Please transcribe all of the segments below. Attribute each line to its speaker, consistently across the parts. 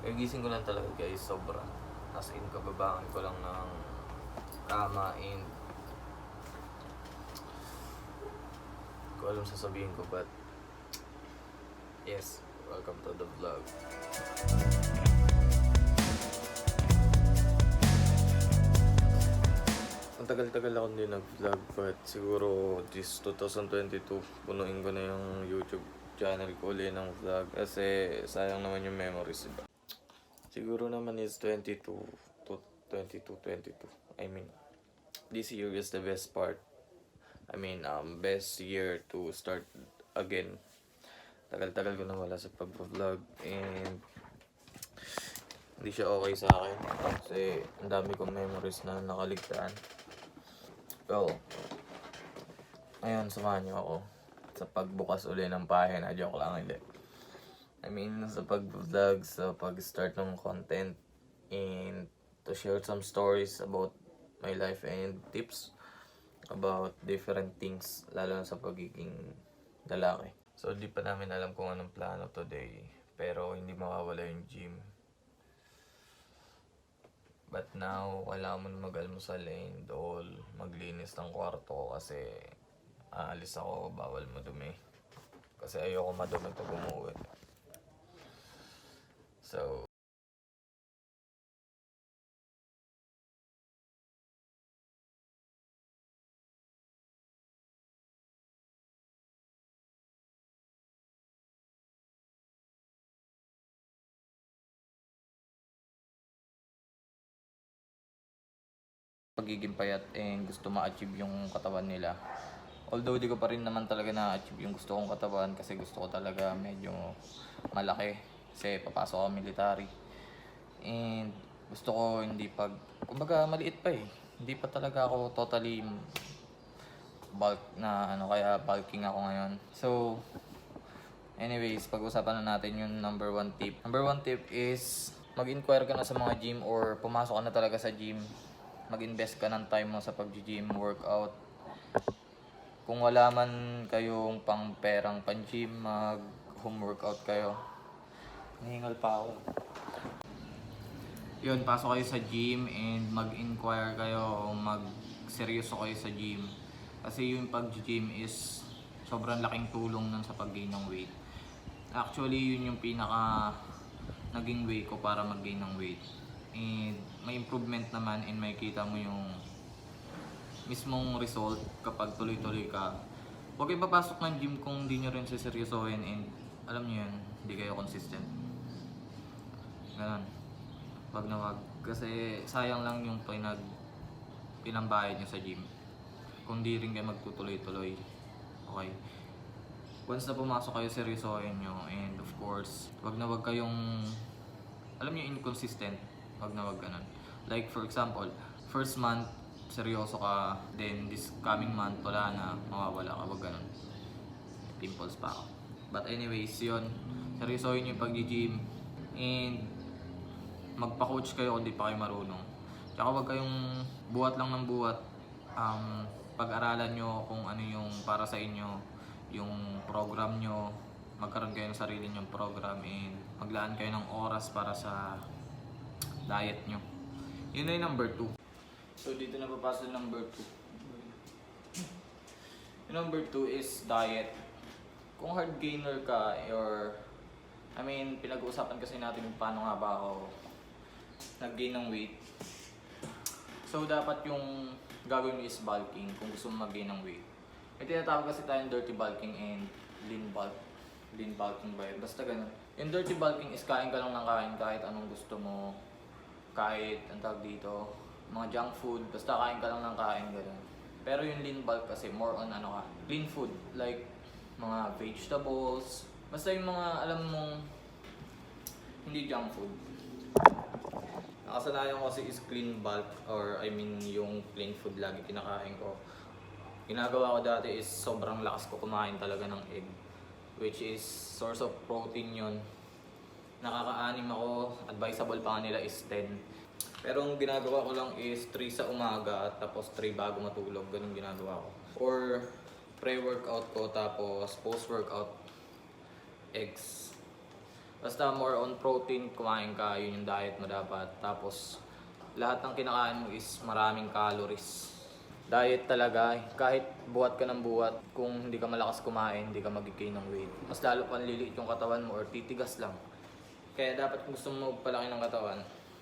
Speaker 1: Kagising ko lang talaga guys, sobra. As in, kababangan ko lang ng kama and ko alam sasabihin ko, but yes, welcome to the vlog. Ang tagal-tagal ako hindi nag-vlog, but siguro this 2022 punuin ko na yung YouTube channel ko ulit ng vlog kasi sayang naman yung memories, diba? Siguro naman is 22. I mean, this year is the best part. I mean, best year to start again. Tagal-tagal ko na wala sa pag-vlog and hindi siya okay sa akin kasi ang dami kong memories na nakaligtaan. So, ngayon samahan niyo ako sa pagbukas uli ng pahina. Joke lang, hindi. I mean, sa pag-vlog, sa pag-start ng content, and to share some stories about my life and tips about different things, lalo na sa pagiging lalaki. So, di pa namin alam kung anong plano today, pero hindi mawawala yung gym. But now, kailangan mo na mag-almusal and all, maglinis ng kwarto kasi aalis ako, bawal madumi. Kasi ayoko madumi pag umuwi. So, pagiging payat and gusto ma-achieve yung katawan nila. Although di ko pa rin naman talaga na-achieve yung gusto kong katawan kasi gusto ko talaga medyo malaki kasi papasok ako military. And gusto ko hindi kumbaga maliit pa eh. Hindi pa talaga ako totally bulk na kaya bulking ako ngayon. So, anyways, pag-usapan na natin yung number 1 tip. Number 1 tip is mag-inquire ka na sa mga gym or pumasok ka na talaga sa gym. Mag-invest ka ng time mo sa pag-gym, workout. Kung wala man kayong pang perang pan-gym, mag-home workout kayo. Nahingal pa ako. Yun, pasok kayo sa gym and mag-inquire kayo o mag-seryoso kayo sa gym. Kasi yung pag-gym is sobrang laking tulong nun sa pag-gain ng weight. Actually, yun yung pinaka naging way ko para mag-gain ng weight. And may improvement naman and makikita mo yung mismong result kapag tuloy-tuloy ka. Huwag kayo papasok ng gym kung hindi nyo rin siseryosohin and alam nyo yun, hindi kayo consistent. Ganun. Wag na wag. Kasi sayang lang yung pinambayad nyo sa gym kung di rin kayo magtutuloy-tuloy. Okay? Once na pumasok kayo, seryosohin nyo. And of course, wag na wag kayong, alam nyo, inconsistent. Wag na wag ganun. Like for example, first month, seryoso ka. Then this coming month, wala na, mawawala ka. Wag ganun. Pimples pa ako. But anyways, yun. Seryosohin nyo yung pag-gym. And magpa-coach kayo kung di pa kayo marunong. Tsaka wag kayong buhat lang ng buhat. Pag-aralan nyo kung ano yung para sa inyo, yung program nyo, magkaroon kayo ng sarili nyong program and maglaan kayo ng oras para sa diet nyo. Yun na yung number 2. So dito na papasok yung number 2. Yung number 2 is diet. Kung hard gainer ka or pinag-uusapan kasi natin kung paano nga ba ako nag-gain ng weight. So dapat yung gagawin mo is bulking kung gusto mo mag-gain ng weight. May tinatawag kasi tayong dirty bulking and lean bulking ba yun? Basta ganun. Yung dirty bulking is kain ka lang ng kain kahit anong gusto mo. Kahit, ang tawag dito, mga junk food. Basta kain ka lang ng kain, ganun. Pero yung lean bulk kasi more on clean food. Like, mga vegetables. Basta yung mga alam mong hindi junk food. Nakasanayan ko kasi is clean bulk or yung plain food lagi kinakain ko. Ginagawa ko dati is sobrang lakas ko kumain talaga ng egg, which is source of protein yun. Nakaka-anim ako, advisable pa nga nila is 10. Pero ang ginagawa ko lang is 3 sa umaga tapos 3 bago matulog, ganun ginagawa ko. Or pre-workout ko tapos post-workout eggs. Basta more on protein, kumain ka, yun yung diet mo dapat. Tapos lahat ng kinakain mo is maraming calories. Diet talaga, kahit buhat ka ng buhat, kung hindi ka malakas kumain, hindi ka mag-gain ng weight. Mas lalo pang liliit yung katawan mo or titigas lang. Kaya dapat kung gusto mo magpalaki ng katawan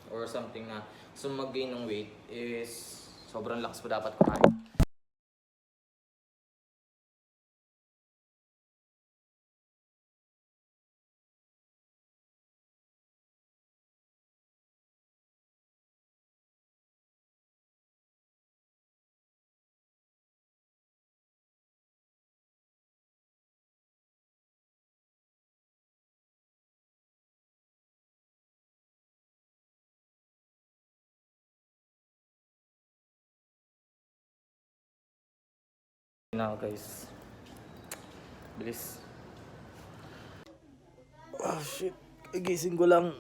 Speaker 1: or something na gusto mo mag-gain ng weight is sobrang lakas mo dapat kumain. Now guys, bilis. Oh shit, gising ko lang.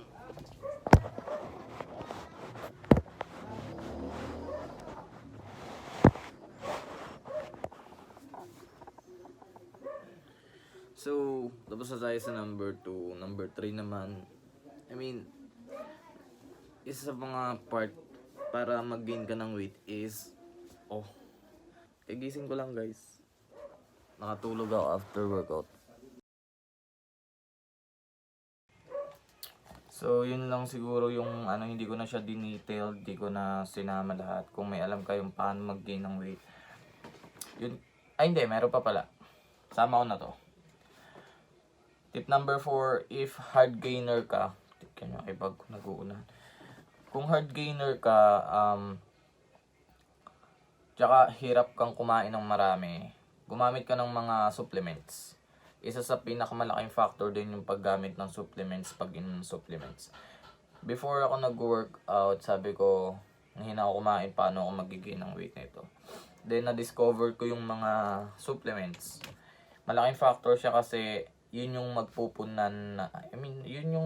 Speaker 1: So, tapos na tayo sa number 2. Number 3 naman, I mean, isa sa mga part para mag-gain ka ng weight is, gising ko lang guys. Nakatulog ako after workout. So, yun lang siguro yung hindi ko na siya dinetailed, hindi ko na sinama lahat. Kung may alam kayong paano mag-gain ng weight. Yun, hindi, meron pa pala. Sama ko na to. Tip number 4, if hard gainer ka, tignan nyo, ibag ko nag-uuna. Kung hard gainer ka, tsaka hirap kang kumain ng marami, gumamit ka ng mga supplements. Isa sa pinakamalaking factor din yung paggamit ng supplements, pag-inom ng supplements. Before ako nag-workout, sabi ko, hina ako kumain, paano ako mag-gain ng weight nito. Then, na-discover ko yung mga supplements. Malaking factor siya kasi yun yung magpupunan na, yun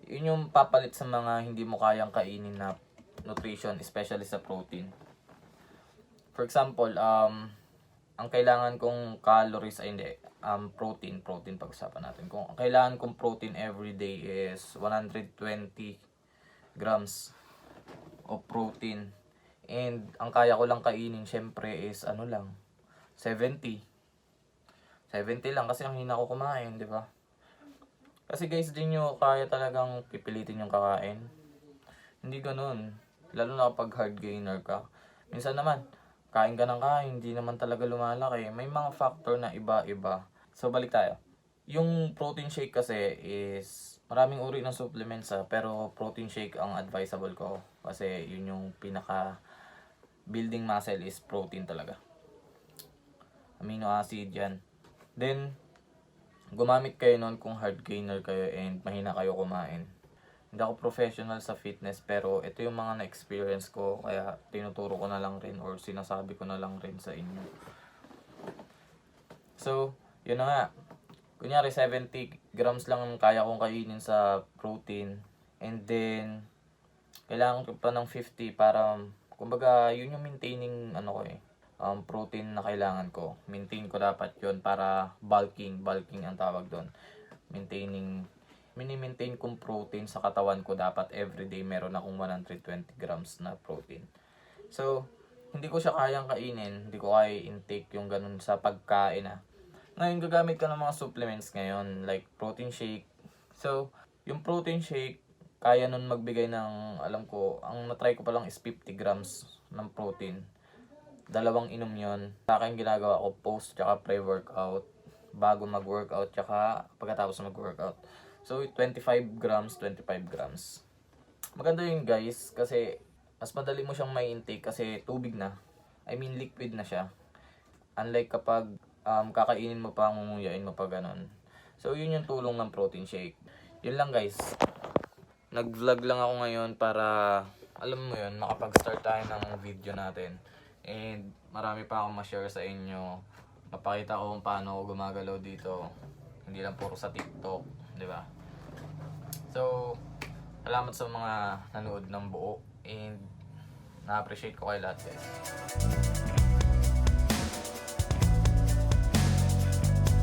Speaker 1: yung papalit sa mga hindi mo kayang kainin na nutrition, especially sa protein. For example, ang kailangan kong calories protein pag-usapan natin. Kung ang kailangan kong protein every day is 120 grams of protein. And ang kaya ko lang kainin syempre is 70. 70 lang kasi ang hina ko kumain, di ba? Kasi guys, di nyo kaya talagang pipilitin yung kakain. Hindi ganun. Lalo na kapag hard gainer ka. Minsan naman, kain ka ng kain, hindi naman talaga lumalaki. May mga factor na iba-iba. So, balik tayo. Yung protein shake kasi is, maraming uri ng supplements pero protein shake ang advisable ko. Kasi yun yung pinaka building muscle is protein talaga. Amino acid yan. Then, gumamit kayo nun kung hard gainer kayo and mahina kayo kumain. Hindi ako professional sa fitness pero ito yung mga na-experience ko kaya tinuturo ko na lang rin or sinasabi ko na lang rin sa inyo. So, yun na nga. Kunyari 70 grams lang ang kaya kong kainin sa protein and then kailangan ko pa ng 50 para kumbaga yun yung maintaining protein na kailangan ko. Maintain ko dapat yun para bulking ang tawag doon. Mini-maintain kong protein sa katawan ko dapat everyday meron akong 120 grams na protein. So, hindi ko siya kayang kainin, hindi ko kaya intake yung ganun sa pagkain Ngayon gagamit ka ng mga supplements ngayon like protein shake. So, yung protein shake kaya nun magbigay ng, alam ko, ang natry ko pa lang is 50 grams ng protein. 2 inom yon. Sa akin ginagawa ko post tsaka pre-workout, bago mag-workout tsaka pagkatapos mag-workout. So 25 grams. Maganda yun guys kasi mas madali mo siyang may intake kasi tubig na. Liquid na siya. Unlike kapag kakainin mo pa, ngumunguyain mo pa ganun. So yun yung tulong ng protein shake. Yun lang guys. Nag-vlog lang ako ngayon para alam mo yun, makapag-start tayo ng video natin. And marami pa akong ma-share sa inyo. Mapakita ko kung paano ako gumagalaw dito. Hindi lang puro sa TikTok, di ba? So, salamat sa mga nanood ng buo. And na-appreciate ko kayo lahat guys.